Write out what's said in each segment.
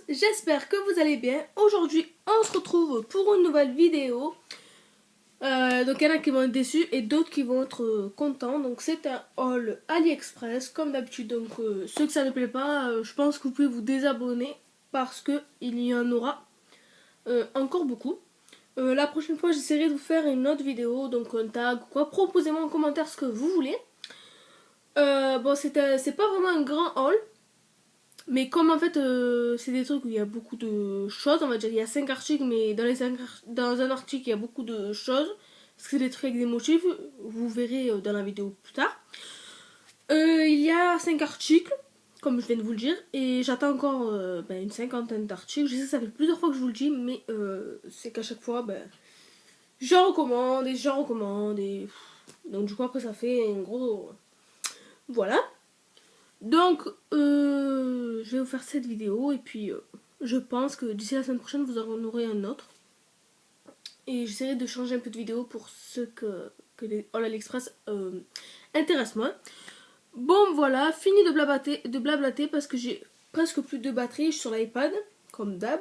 j'espère que vous allez bien. Aujourd'hui, on se retrouve pour une nouvelle vidéo. Donc il y en a qui vont être déçus et d'autres qui vont être contents. Donc c'est un haul AliExpress comme d'habitude. Donc ceux que ça ne plaît pas, je pense que vous pouvez vous désabonner parce que il y en aura encore beaucoup. La prochaine fois, j'essaierai de vous faire une autre vidéo, donc un tag ou quoi. Proposez-moi en commentaire ce que vous voulez. Bon, c'est pas vraiment un grand haul. Mais comme en fait c'est des trucs où il y a beaucoup de choses, on va dire il y a 5 articles, mais dans un article il y a beaucoup de choses, parce que c'est des trucs avec des motifs, vous verrez dans la vidéo plus tard. Il y a 5 articles, comme je viens de vous le dire, et j'attends encore une cinquantaine d'articles. Je sais que ça fait plusieurs fois que je vous le dis, mais c'est qu'à chaque fois j'en recommande, et donc du coup après ça fait un gros... Voilà. Donc, je vais vous faire cette vidéo et puis je pense que d'ici la semaine prochaine, vous en aurez un autre. Et j'essaierai de changer un peu de vidéo pour ceux que les All AliExpress intéressent moins. Bon, voilà, fini de blablater parce que j'ai presque plus de batterie. Je suis sur l'iPad, comme d'hab.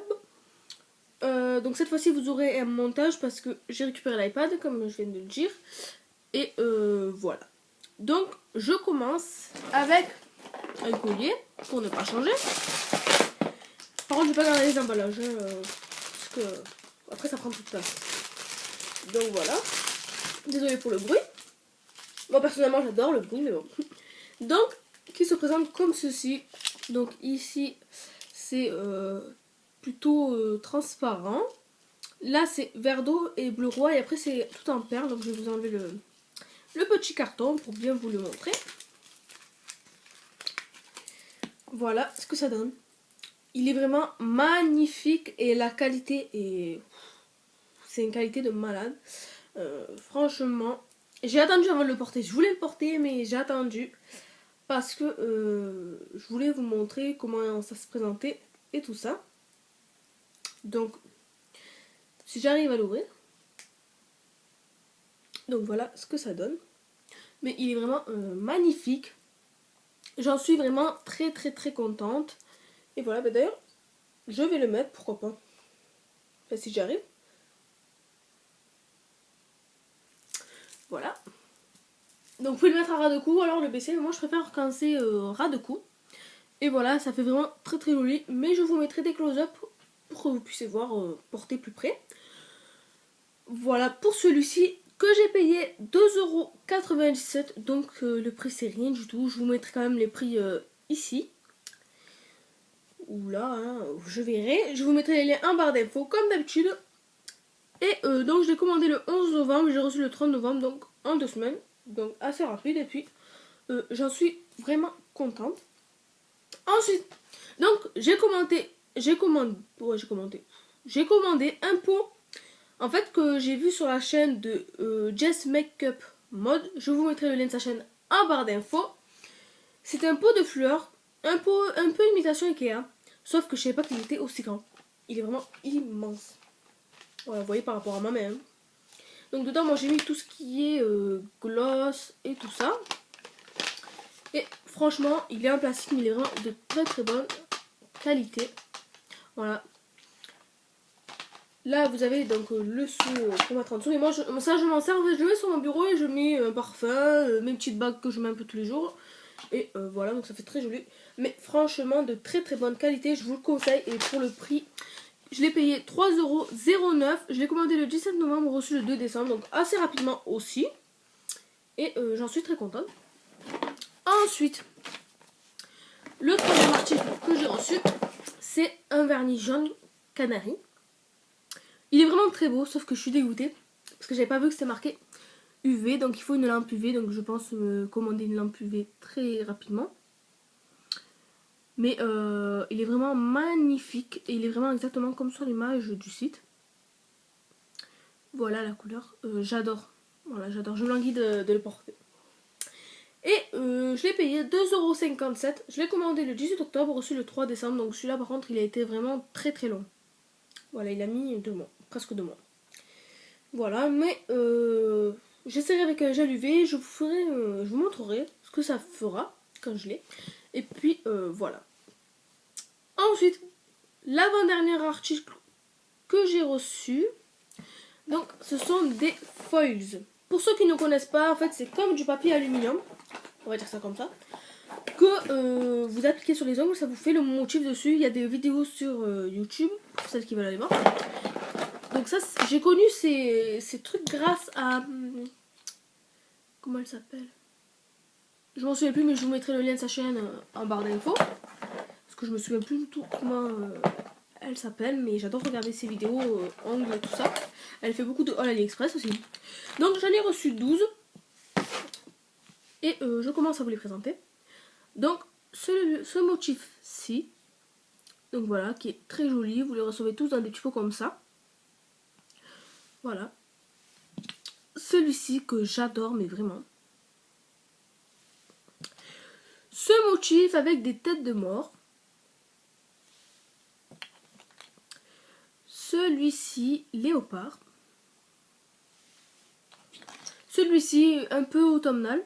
Donc cette fois-ci, vous aurez un montage parce que j'ai récupéré l'iPad, comme je viens de le dire. Et voilà. Donc, je commence avec un collier pour ne pas changer. Par contre, je vais pas garder les emballages parce que après ça prend toute place. Donc voilà. Désolée pour le bruit. Moi personnellement j'adore le bruit, mais bon. Donc, qui se présente comme ceci. Donc ici c'est plutôt transparent. Là c'est vert d'eau et bleu roi et après c'est tout en perles. Donc je vais vous enlever le petit carton pour bien vous le montrer. Voilà ce que ça donne. Il est vraiment magnifique et la qualité est... C'est une qualité de malade. Franchement, j'ai attendu avant de le porter. Je voulais le porter, mais j'ai attendu parce que je voulais vous montrer comment ça se présentait et tout ça. Donc, si j'arrive à l'ouvrir. Donc voilà ce que ça donne. Mais il est vraiment magnifique. J'en suis vraiment très très très contente. Et voilà, d'ailleurs, je vais le mettre, pourquoi pas. Enfin, si j'y arrive. Voilà. Donc vous pouvez le mettre à ras de cou, alors le baisser. Moi je préfère quand c'est ras de cou. Et voilà, ça fait vraiment très très joli. Mais je vous mettrai des close-up pour que vous puissiez voir porter plus près. Voilà pour celui-ci que j'ai payé 2,97 €. Donc le prix c'est rien du tout. Je vous mettrai quand même les prix ici. Ou là, hein, je verrai. Je vous mettrai les liens en barre d'infos comme d'habitude. Et donc je l'ai commandé le 11 novembre, j'ai reçu le 30 novembre, donc en 2 semaines. Donc assez rapide et puis j'en suis vraiment contente. Ensuite, donc j'ai commandé un pot en fait que j'ai vu sur la chaîne de Jess Makeup Mode. Je vous mettrai le lien de sa chaîne en barre d'infos. C'est un pot de fleurs, un peu imitation Ikea, sauf que je savais pas qu'il était aussi grand. Il est vraiment immense. Voilà, vous voyez par rapport à ma main. Donc dedans, moi j'ai mis tout ce qui est gloss et tout ça. Et franchement, il est en plastique, mais il est vraiment de très très bonne qualité. Voilà. Là, vous avez donc le sou pour mettre en dessous. Et moi, je m'en sers. En fait, je le mets sur mon bureau et je mets un parfum, mes petites bagues que je mets un peu tous les jours. Et voilà, donc ça fait très joli. Mais franchement, de très très bonne qualité. Je vous le conseille. Et pour le prix, je l'ai payé 3,09 €. Je l'ai commandé le 17 novembre, reçu le 2 décembre. Donc assez rapidement aussi. Et j'en suis très contente. Ensuite, le troisième article que j'ai reçu, c'est un vernis jaune canari. Il est vraiment très beau, sauf que je suis dégoûtée. Parce que j'avais pas vu que c'était marqué UV. Donc il faut une lampe UV. Donc je pense commander une lampe UV très rapidement. Mais il est vraiment magnifique. Et il est vraiment exactement comme sur l'image du site. Voilà la couleur. J'adore. Voilà, j'adore. Je me languis de le porter. Et je l'ai payé 2,57 €. Je l'ai commandé le 18 octobre, reçu le 3 décembre. Donc celui-là par contre il a été vraiment très très long. Voilà, il a mis 2 mois. Presque 2 mois. Voilà, mais j'essaierai avec un gel UV. Je vous montrerai ce que ça fera quand je l'ai. Et puis voilà. Ensuite, l'avant-dernier article que j'ai reçu. Donc ce sont des foils. Pour ceux qui ne connaissent pas, en fait c'est comme du papier aluminium, on va dire ça comme ça, que vous appliquez sur les ongles, ça vous fait le motif dessus. Il y a des vidéos sur YouTube, pour celles qui veulent aller voir. Donc ça, j'ai connu ces trucs grâce à... comment elle s'appelle? Je m'en souviens plus, mais je vous mettrai le lien de sa chaîne en barre d'infos. Parce que je me souviens plus du tout comment elle s'appelle, mais j'adore regarder ses vidéos ongles et tout ça. Elle fait beaucoup de haul AliExpress aussi. Donc j'en ai reçu 12. Et je commence à vous les présenter. Donc ce motif-ci, donc voilà, qui est très joli. Vous les recevez tous dans des petits pots comme ça. Voilà. Celui-ci que j'adore, mais vraiment. Ce motif avec des têtes de mort. Celui-ci, léopard. Celui-ci, un peu automnal.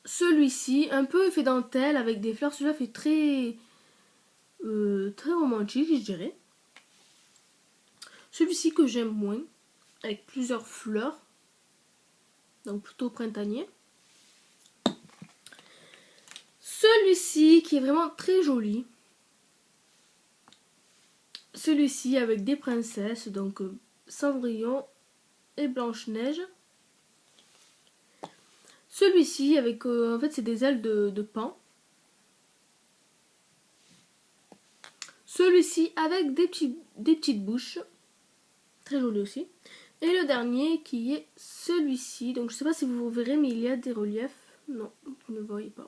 Celui-ci, un peu effet dentelle avec des fleurs. Celui-là fait très, très romantique, je dirais. Celui-ci que j'aime moins, avec plusieurs fleurs. Donc plutôt printanier. Celui-ci qui est vraiment très joli. Celui-ci avec des princesses, donc Cendrillon et Blanche-Neige. Celui-ci avec, en fait c'est des ailes de paon. Celui-ci avec des petites bouches. Très joli aussi. Et le dernier qui est celui-ci. Donc je sais pas si vous verrez, mais il y a des reliefs. Non, vous ne voyez pas.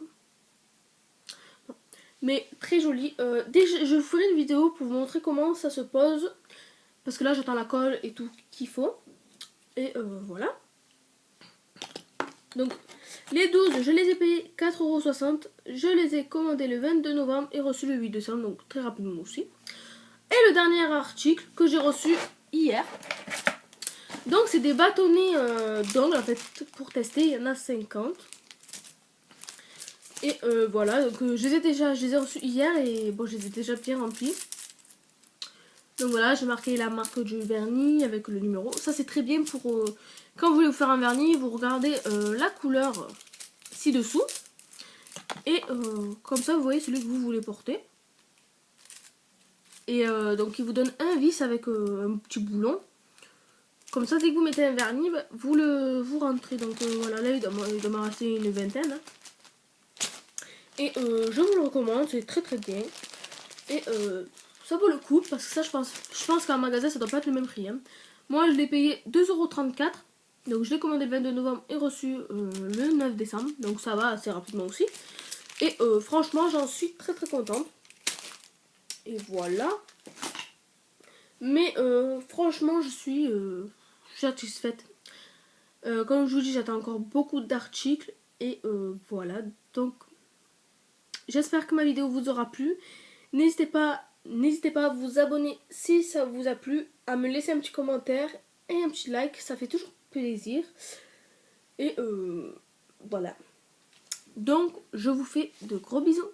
Non. Mais très joli. Je ferai une vidéo pour vous montrer comment ça se pose. Parce que là j'attends la colle et tout qu'il faut. Et voilà. Donc les 12, je les ai payés 4,60 €. Je les ai commandés le 22 novembre et reçus le 8 décembre. Donc très rapidement aussi. Et le dernier article que j'ai reçu hier. Donc c'est des bâtonnets d'ongles en fait pour tester. Il y en a 50. Et voilà, donc je les ai reçus hier et bon, je les ai déjà bien remplis. Donc voilà, j'ai marqué la marque du vernis avec le numéro. Ça c'est très bien pour quand vous voulez vous faire un vernis, vous regardez la couleur ci-dessous. Et comme ça vous voyez celui que vous voulez porter. Et donc il vous donne un vis avec un petit boulon. Comme ça dès que vous mettez un vernis, bah, vous rentrez. Donc voilà, là il doit m'en rester une vingtaine. Hein. Et je vous le recommande, c'est très très bien. Et ça vaut le coup parce que ça je pense qu'en magasin ça doit pas être le même prix. Hein. Moi je l'ai payé 2,34 €. Donc je l'ai commandé le 22 novembre et reçu le 9 décembre. Donc ça va assez rapidement aussi. Et franchement j'en suis très très contente. Et voilà. Mais franchement je suis satisfaite. Comme je vous dis, j'attends encore beaucoup d'articles. Et voilà. Donc j'espère que ma vidéo vous aura plu. N'hésitez pas à vous abonner si ça vous a plu, à me laisser un petit commentaire et un petit like, ça fait toujours plaisir. Et voilà. Donc je vous fais de gros bisous.